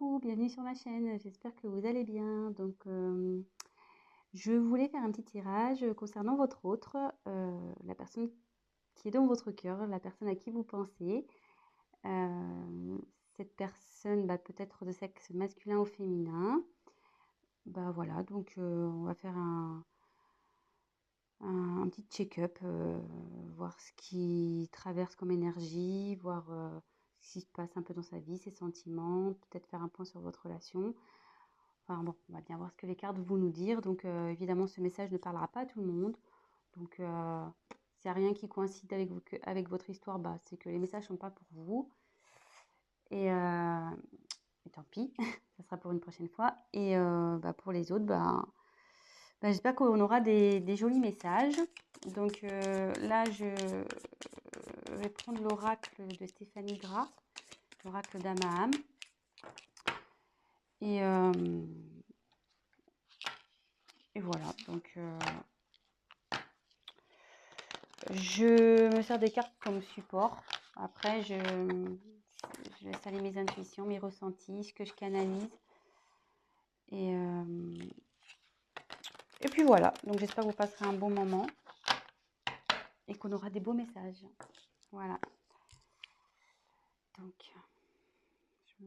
Coucou, bienvenue sur ma chaîne, j'espère que vous allez bien. Donc, je voulais faire un petit tirage concernant votre autre, la personne qui est dans votre cœur, la personne à qui vous pensez. Cette personne, peut-être de sexe masculin ou féminin. Voilà, donc on va faire un petit check-up, voir ce qui traverse comme énergie, voir ce qui se passe un peu dans sa vie, ses sentiments, peut-être faire un point sur votre relation. Enfin bon, on va bien voir ce que les cartes vont nous dire. Donc évidemment, ce message ne parlera pas à tout le monde. Donc s'il n'y a rien qui coïncide avec votre histoire, c'est que les messages ne sont pas pour vous. Et tant pis, ça sera pour une prochaine fois. Et pour les autres, j'espère qu'on aura des jolis messages. Donc là, je vais prendre l'oracle de Stéphanie Gras, l'oracle d'Amaham. Et voilà, donc je me sers des cartes comme support. Après, je laisse aller mes intuitions, mes ressentis, ce que je canalise. Et puis voilà, donc j'espère que vous passerez un bon moment et qu'on aura des beaux messages. Voilà. Donc, je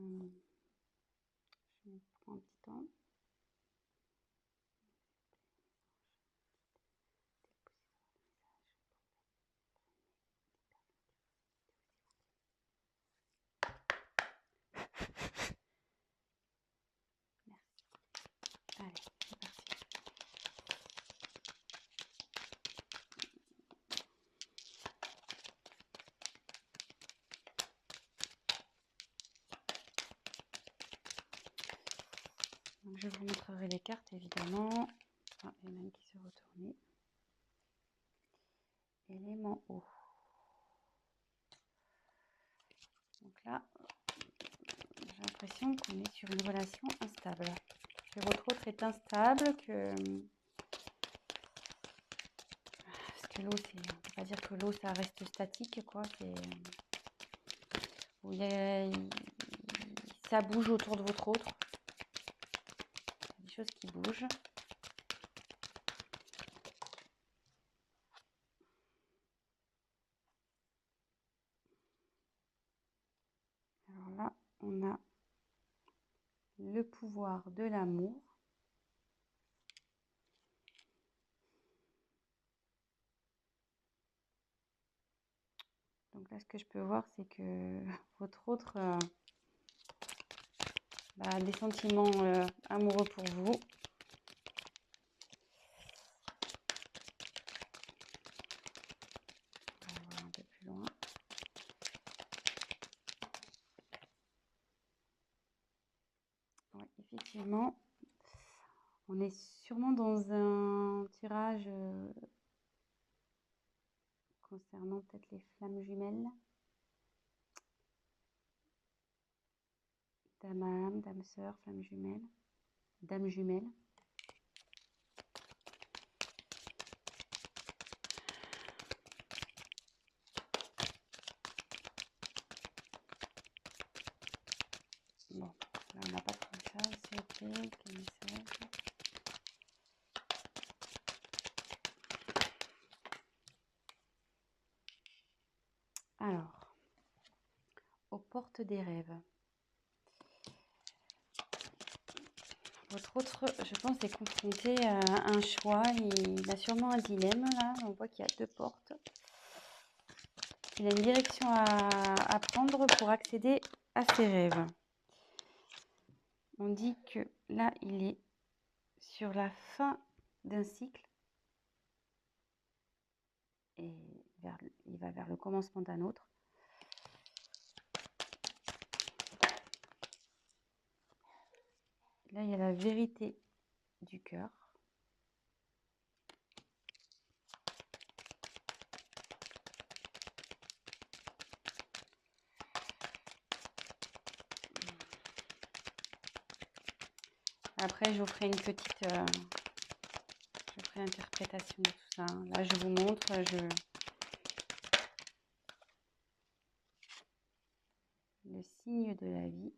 prends un petit temps. Merci. Allez, c'est parti. Donc, je vous montrerai les cartes, évidemment. Ah, il y en a une qui s'est retournée. Élément eau. Donc là, j'ai l'impression qu'on est sur une relation instable. Que votre autre est instable, parce que l'eau, on ne peut pas dire que l'eau, ça reste statique, quoi. Ça bouge autour de votre autre. Il y a des choses qui bougent. Alors là, on a le pouvoir de l'amour. Donc là, ce que je peux voir, c'est que votre autre a des sentiments amoureux pour vous. On va voir un peu plus loin. Oui, effectivement, on est sûrement dans un tirage concernant peut-être les flammes jumelles. Dame âme, dame sœur, flamme jumelle, dame jumelle. Bon, là on n'a pas trop ça, c'est ok, quel message. Alors, aux portes des rêves. Votre autre, je pense, est confronté à un choix. Il a sûrement un dilemme, là. On voit qu'il y a deux portes. Il a une direction à prendre pour accéder à ses rêves. On dit que là, il est sur la fin d'un cycle et il va vers le commencement d'un autre. Là, il y a la vérité du cœur. Après, je vous ferai une petite interprétation de tout ça. Là, je vous montre, le signe de la vie.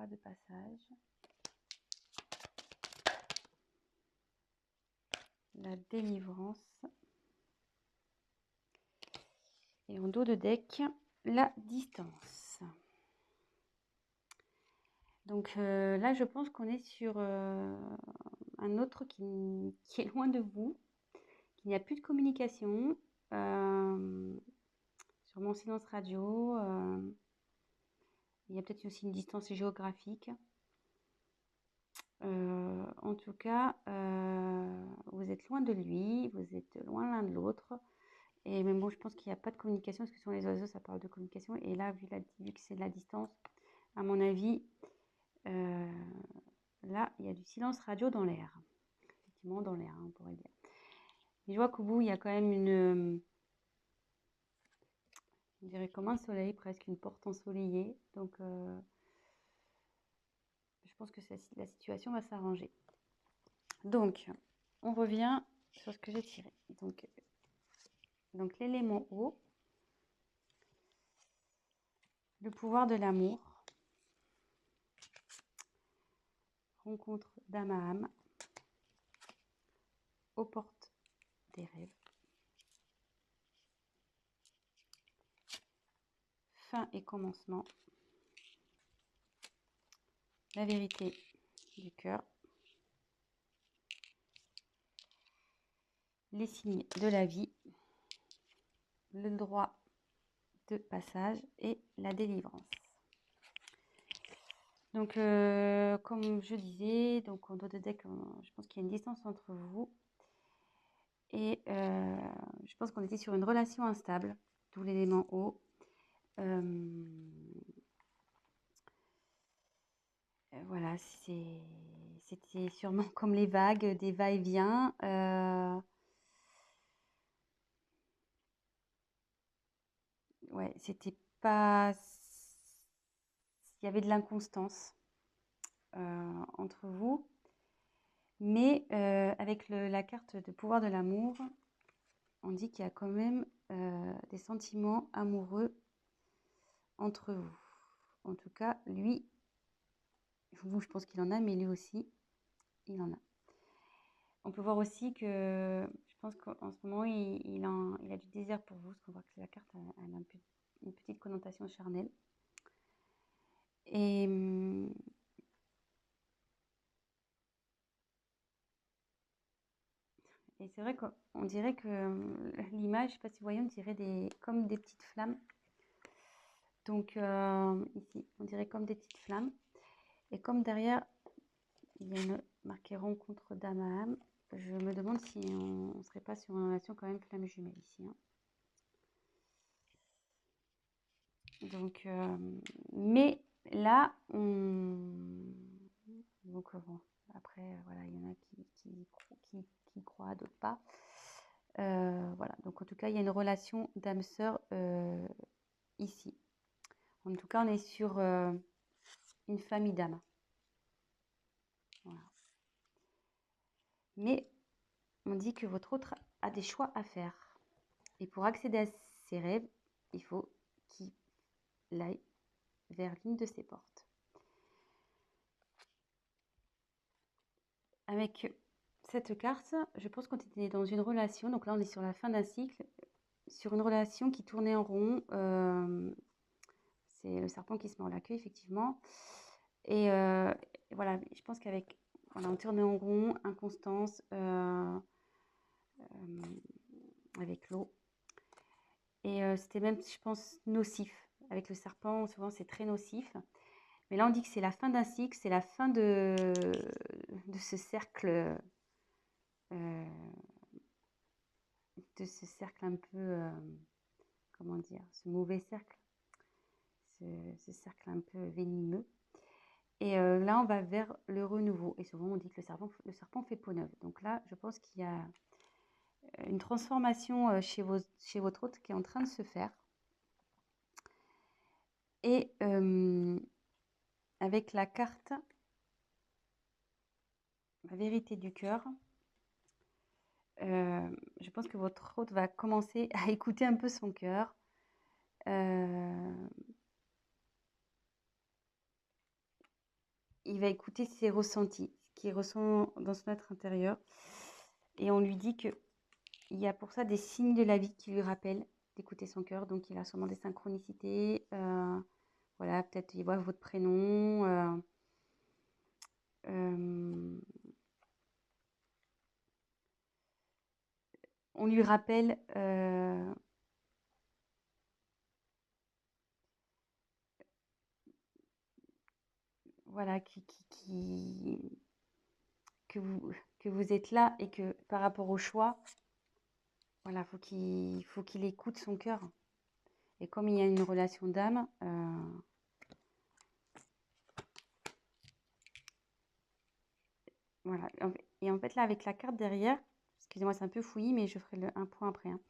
3 de passage. La délivrance. Et en dos de deck, la distance. Donc là, je pense qu'on est sur un autre qui est loin de vous, qu'il n'y a plus de communication. Sur mon silence radio, il y a peut-être aussi une distance géographique. En tout cas, vous êtes loin de lui, vous êtes loin l'un de l'autre. Et même bon, je pense qu'il n'y a pas de communication, parce que sur les oiseaux, ça parle de communication. Et là, vu que c'est de la distance, à mon avis, là, il y a du silence radio dans l'air. Effectivement, dans l'air, on pourrait dire. Et je vois qu'au bout, il y a quand même on dirait comme un soleil, presque une porte ensoleillée. Donc, je pense que la situation va s'arranger. Donc, on revient sur ce que j'ai tiré. Donc l'élément eau, le pouvoir de l'amour, rencontre d'âme à âme, aux portes des rêves, fin et commencement, la vérité du cœur, les signes de la vie, le droit de passage et la délivrance. Donc, comme je disais, donc en dos de deck, je pense qu'il y a une distance entre vous. Et je pense qu'on était sur une relation instable, d'où l'élément eau. Voilà, c'était sûrement comme les vagues, des va-et-vient. Ouais, c'était pas. Il y avait de l'inconstance entre vous. Mais avec la carte de pouvoir de l'amour, on dit qu'il y a quand même des sentiments amoureux entre vous. En tout cas, lui, vous, je pense qu'il en a, mais lui aussi, il en a. On peut voir aussi que je pense qu'en ce moment, il a du désir pour vous, parce qu'on voit que la carte elle a une petite connotation charnelle. Et c'est vrai qu'on dirait que l'image, je ne sais pas si vous voyez, on dirait comme des petites flammes. Donc ici, on dirait comme des petites flammes. Et comme derrière, il y a une marquée rencontre d'âme à âme, je me demande si on ne serait pas sur une relation quand même flamme jumelle ici. Hein. Donc, mais là, donc bon, après, voilà, il y en a qui croient, d'autres pas. Voilà, donc en tout cas, il y a une relation d'âme-sœur ici. En tout cas, on est sur une famille d'âmes. Voilà. Mais on dit que votre autre a des choix à faire. Et pour accéder à ses rêves, il faut qu'il aille vers l'une de ses portes. Avec cette carte, je pense qu'on était dans une relation, donc là on est sur la fin d'un cycle, sur une relation qui tournait en rond. C'est le serpent qui se mord la queue, effectivement. Et voilà, je pense qu'avec, voilà, on tournait en rond, inconstance, avec l'eau. Et c'était même, je pense, nocif. Avec le serpent, souvent c'est très nocif. Mais là, on dit que c'est la fin d'un cycle, c'est la fin de ce cercle, un peu, comment dire, ce mauvais cercle, ce cercle un peu venimeux. Et là, on va vers le renouveau. Et souvent, on dit que le serpent fait peau neuve. Donc là, je pense qu'il y a une transformation chez votre hôte qui est en train de se faire. Et avec la carte, la vérité du cœur, je pense que votre hôte va commencer à écouter un peu son cœur. il va écouter ses ressentis, ce qu'il ressent dans son être intérieur. Et on lui dit qu'il y a pour ça des signes de la vie qui lui rappellent d'écouter son cœur. Donc, il a sûrement des synchronicités. Voilà, peut-être il voit votre prénom. On lui rappelle voilà, que vous êtes là et que par rapport au choix, voilà, faut qu'il écoute son cœur. Et comme il y a une relation d'âme, voilà. Et en fait, là, avec la carte derrière, excusez-moi, c'est un peu fouillis, mais je ferai un point après. Hein.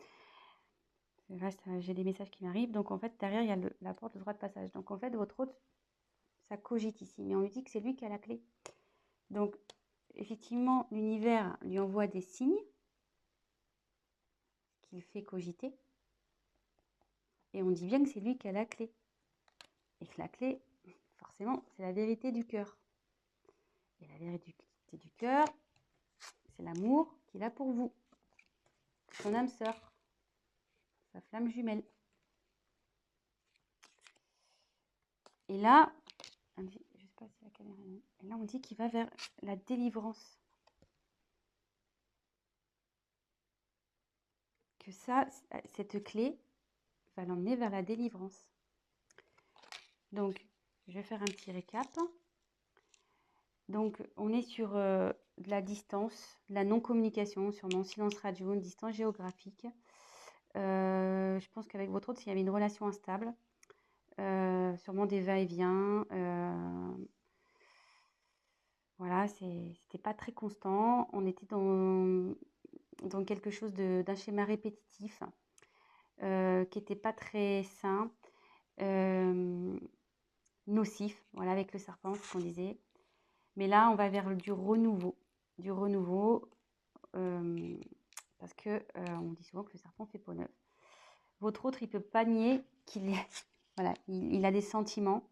Reste, j'ai des messages qui m'arrivent. Donc, en fait, derrière, il y a la porte, le droit de passage. Donc, en fait, votre hôte, ça cogite ici. Mais on lui dit que c'est lui qui a la clé. Donc, effectivement, l'univers lui envoie des signes qu'il fait cogiter. Et on dit bien que c'est lui qui a la clé. Et que la clé, forcément, c'est la vérité du cœur. Et la vérité du cœur, c'est l'amour qu'il a pour vous. Son âme sœur, sa flamme jumelle. Et là, je ne sais pas si la caméra est... Et là, on dit qu'il va vers la délivrance. Que ça, cette clé va l'emmener vers la délivrance. Donc, je vais faire un petit récap. Donc, on est sur de la distance, de la non-communication, sûrement silence radio, une distance géographique. Je pense qu'avec votre autre, s'il y avait une relation instable, sûrement des va-et-vient. Voilà, c'était pas très constant. On était dans quelque chose d'un schéma répétitif qui n'était pas très sain, nocif, voilà, avec le serpent, ce qu'on disait. Mais là, on va vers du renouveau. Du renouveau, parce que on dit souvent que le serpent fait peau neuve. Votre autre, il ne peut pas nier qu'il est, voilà, il a des sentiments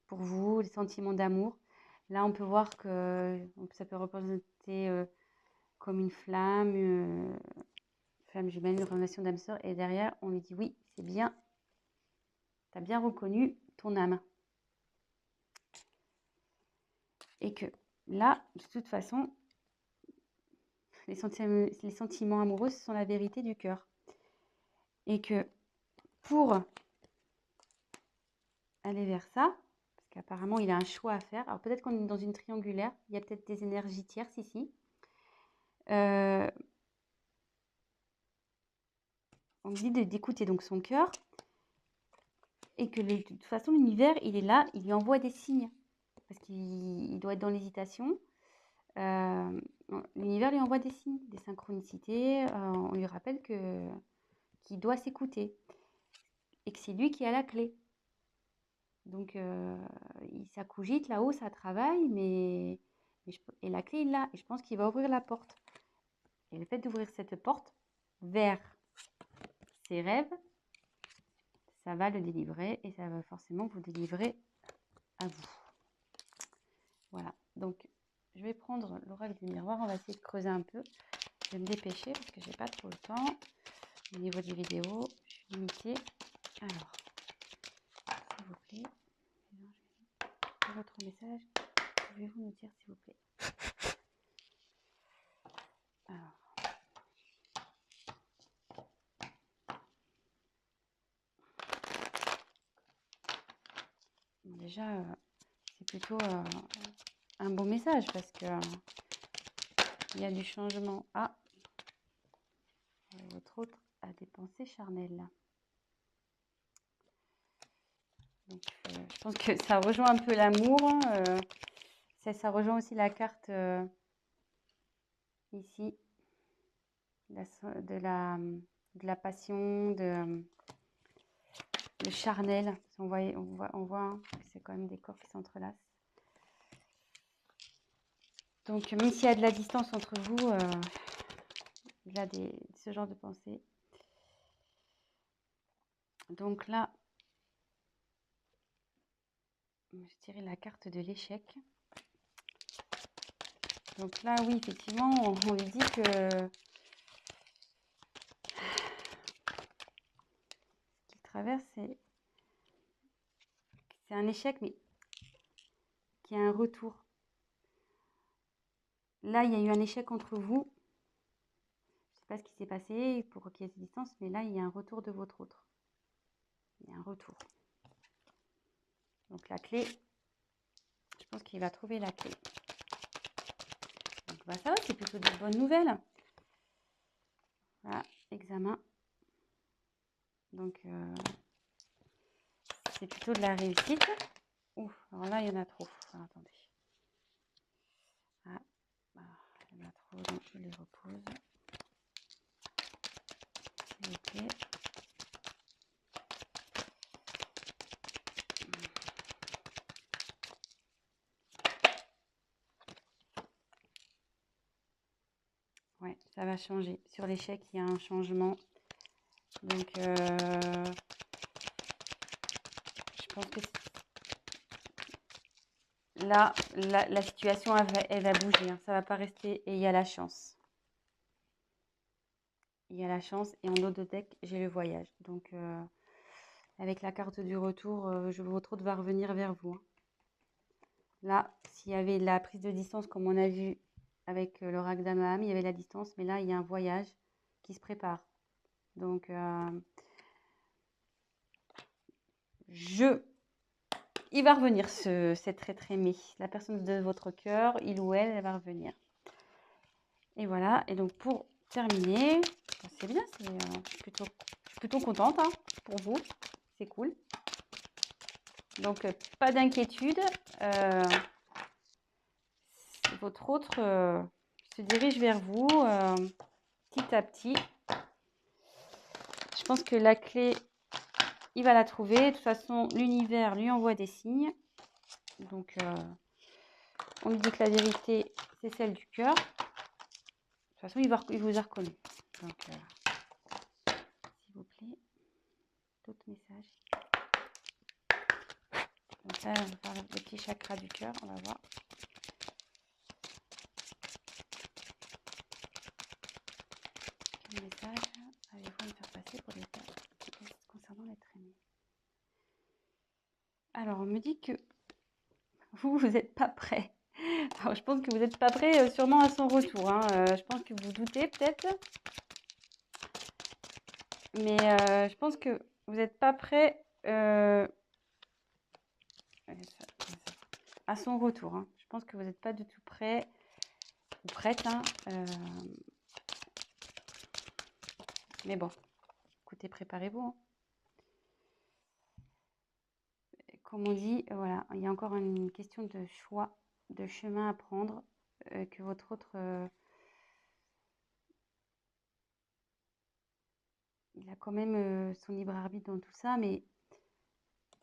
pour vous, des sentiments d'amour. Là, on peut voir que ça peut représenter comme une flamme jumelle, une relation d'âme sœur. Et derrière, on lui dit oui, c'est bien, tu as bien reconnu ton âme. Et que là, de toute façon, les sentiments amoureux, ce sont la vérité du cœur. Et que pour aller vers ça, parce qu'apparemment, il a un choix à faire. Alors peut-être qu'on est dans une triangulaire, il y a peut-être des énergies tierces ici. On dit d'écouter donc son cœur et que de toute façon, l'univers, il est là, il lui envoie des signes parce qu'il doit être dans l'hésitation. L'univers lui envoie des signes, des synchronicités. On lui rappelle qu'il doit s'écouter et que c'est lui qui a la clé. Donc, ça cogite là-haut, ça travaille, et la clé, il l'a. Et je pense qu'il va ouvrir la porte. Et le fait d'ouvrir cette porte vers ses rêves, ça va le délivrer et ça va forcément vous délivrer à vous. Voilà. Donc, je vais prendre l'oracle du miroir. On va essayer de creuser un peu. Je vais me dépêcher parce que j'ai pas trop le temps. Au niveau des vidéos, je suis limitée. Alors, s'il vous plaît, votre message, pouvez-vous nous dire s'il vous plaît? Alors, déjà, c'est plutôt un bon message parce que il y a du changement. Ah, votre autre a des pensées charnelles. Donc, je pense que ça rejoint un peu l'amour. Ça rejoint aussi la carte ici de la passion, le charnel. On voit que c'est quand même des corps qui s'entrelacent. Donc, même s'il y a de la distance entre vous, il y a ce genre de pensée. Donc là, je tirais la carte de l'échec. Donc là, oui, effectivement, on lui dit que ce qu'il traverse, c'est un échec, mais qui a un retour. Là, il y a eu un échec entre vous. Je ne sais pas ce qui s'est passé pour qu'il y ait cette distance, mais là, il y a un retour de votre autre. Il y a un retour. Donc la clé, je pense qu'il va trouver la clé. Donc bah, ça va, c'est plutôt des bonnes nouvelles. Voilà, examen. Donc c'est plutôt de la réussite. Ouf, alors là, il y en a trop. Alors, attendez. Ah, il y en a trop, donc je les repose. Ok. Ouais, ça va changer. Sur l'échec, il y a un changement. Donc, je pense que là, la situation, elle va bouger. Hein. Ça ne va pas rester. Et il y a la chance. Il y a la chance. Et en haut de deck, j'ai le voyage. Donc, avec la carte du retour, votre autre va revenir vers vous. Hein. Là, s'il y avait la prise de distance, comme on a vu avec l'oracle d'Amaham, il y avait la distance. Mais là, il y a un voyage qui se prépare. Donc, il va revenir, cet être aimé. La personne de votre cœur, il ou elle va revenir. Et voilà. Et donc, pour terminer, c'est bien. Je suis plutôt contente hein, pour vous. C'est cool. Donc, pas d'inquiétude. Votre autre se dirige vers vous petit à petit. Je pense que la clé, il va la trouver. De toute façon, l'univers lui envoie des signes. Donc, on lui dit que la vérité, c'est celle du cœur. De toute façon, il vous a reconnu. Donc, s'il vous plaît, d'autres messages. Donc là, on va faire le petit chakra du cœur. On va voir. Quel message allez-vous me faire passer pour les tests concernant l'être aimé? Alors, on me dit que vous n'êtes pas prêt. Alors, je pense que vous n'êtes pas prêt sûrement à son retour. Hein. Je pense que vous doutez peut-être. Mais je pense que vous n'êtes pas prêt à son retour. Hein. Je pense que vous n'êtes pas du tout prêt ou prête. Hein. Mais bon, écoutez, préparez-vous. Hein. Comme on dit, voilà, il y a encore une question de choix, de chemin à prendre, que votre autre... il a quand même son libre arbitre dans tout ça, mais de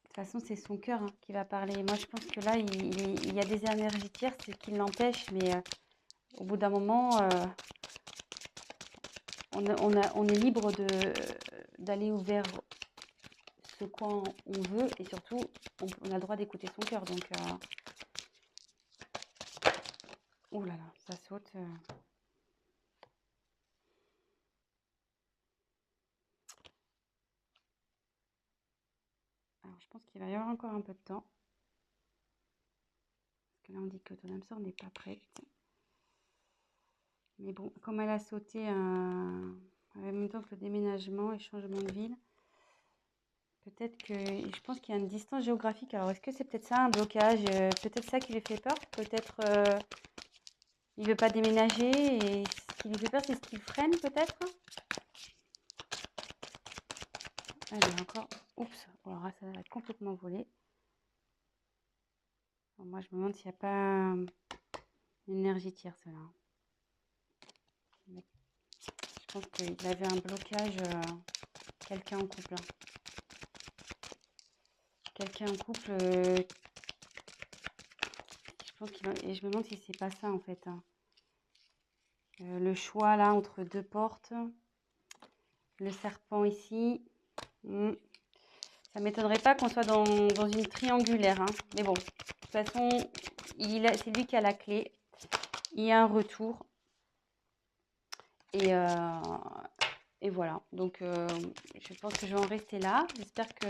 toute façon, c'est son cœur hein, qui va parler. Moi, je pense que là, il y a des énergies tierces qui l'empêchent, mais au bout d'un moment, on est libre d'aller vers ce quoi on veut, et surtout, on a le droit d'écouter son cœur. Donc, oh là là, ça saute. Alors, je pense qu'il va y avoir encore un peu de temps. Parce que là, on dit que ton âme sœur n'est pas prête. Mais bon, comme elle a sauté en même temps que le déménagement et changement de ville, peut-être que... Je pense qu'il y a une distance géographique. Alors, est-ce que c'est peut-être ça, un blocage? Peut-être ça qui lui fait peur. Peut-être il ne veut pas déménager. Et ce qui lui fait peur, c'est ce qui le freine, peut-être. Allez, encore... Oups, alors là, ça va être complètement volé. Alors, moi, je me demande s'il n'y a pas une énergie tierce, là. Je pense qu'il avait un blocage, quelqu'un en couple. Hein. Quelqu'un en couple, je pense et je me demande si c'est pas ça en fait. Hein. Le choix là entre deux portes, le serpent ici. Ça m'étonnerait pas qu'on soit dans une triangulaire. Hein. Mais bon, de toute façon, c'est lui qui a la clé. il y a un retour. Et, et voilà. Donc, je pense que je vais en rester là. J'espère que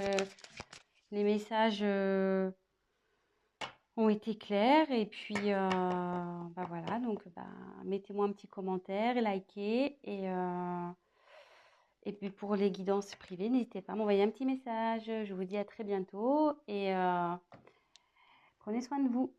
les messages ont été clairs. Et puis, bah voilà. Donc, bah, mettez-moi un petit commentaire, likez. Et puis, pour les guidances privées, n'hésitez pas à m'envoyer un petit message. Je vous dis à très bientôt. Et prenez soin de vous.